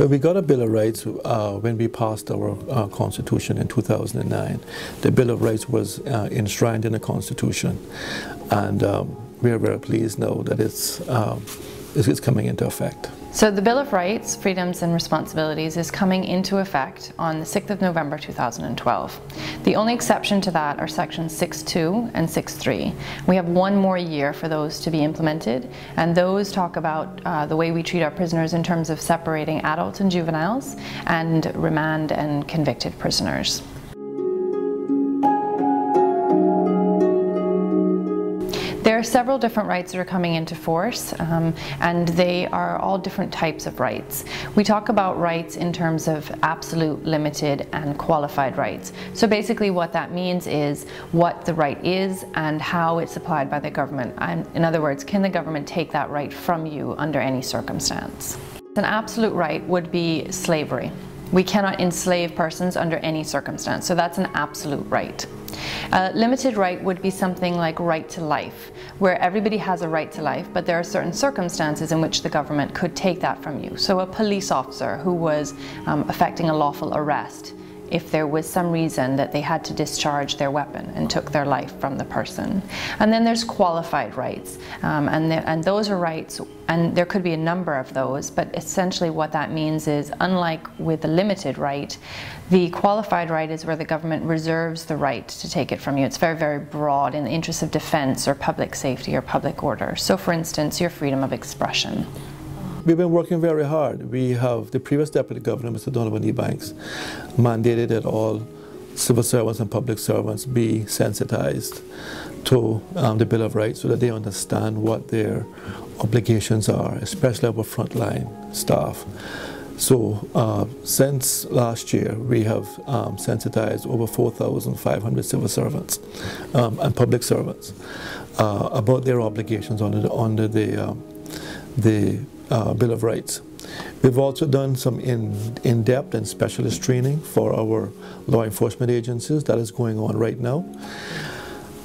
Well, we got a Bill of Rights when we passed our Constitution in 2009. The Bill of Rights was enshrined in the Constitution, and we are very pleased now that it's coming into effect. So the Bill of Rights, Freedoms and Responsibilities is coming into effect on the 6th of November 2012. The only exception to that are sections 6.2 and 6.3. We have one more year for those to be implemented, and those talk about the way we treat our prisoners in terms of separating adults and juveniles, and remand and convicted prisoners. There are several different rights that are coming into force, and they are all different types of rights. We talk about rights in terms of absolute, limited, and qualified rights. So basically what that means is what the right is and how it's applied by the government. In other words, can the government take that right from you under any circumstance? An absolute right would be slavery. We cannot enslave persons under any circumstance, so that's an absolute right. A limited right would be something like right to life, where everybody has a right to life, but there are certain circumstances in which the government could take that from you. So a police officer who was effecting a lawful arrest, if there was some reason that they had to discharge their weapon and took their life from the person. And then there's qualified rights, and those are rights, and there could be a number of those, but essentially what that means is, unlike with the limited right, the qualified right is where the government reserves the right to take it from you. It's very, very broad in the interest of defense or public safety or public order. So for instance, your freedom of expression. We've been working very hard. We have the previous Deputy Governor, Mr. Donovan Ebanks, mandated that all civil servants and public servants be sensitized to the Bill of Rights so that they understand what their obligations are, especially our frontline staff. So since last year, we have sensitized over 4,500 civil servants and public servants about their obligations under the Bill of Rights. We've also done some in-depth and specialist training for our law enforcement agencies. That is going on right now.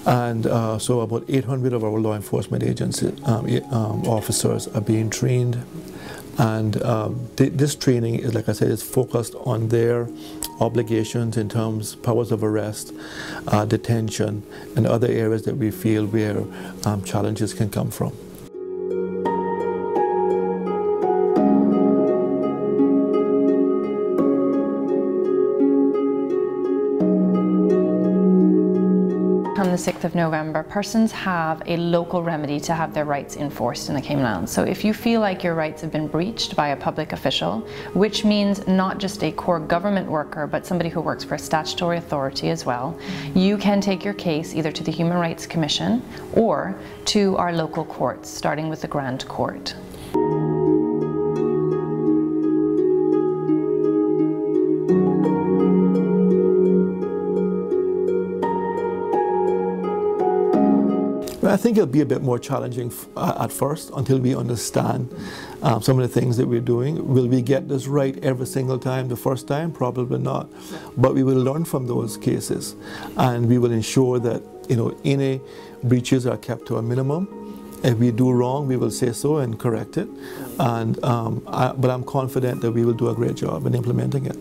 And so about 800 of our law enforcement agency officers are being trained. And this training is, like I said, is focused on their obligations in terms of powers of arrest, detention, and other areas that we feel where challenges can come from. On the 6th of November, persons have a local remedy to have their rights enforced in the Cayman Islands. So if you feel like your rights have been breached by a public official, which means not just a core government worker, but somebody who works for a statutory authority as well, you can take your case either to the Human Rights Commission or to our local courts, starting with the Grand Court. I think it'll be a bit more challenging at first until we understand some of the things that we're doing. Will we get this right every single time the first time? Probably not. But we will learn from those cases, and we will ensure that any breaches are kept to a minimum. If we do wrong, we will say so and correct it. And but I'm confident that we will do a great job in implementing it.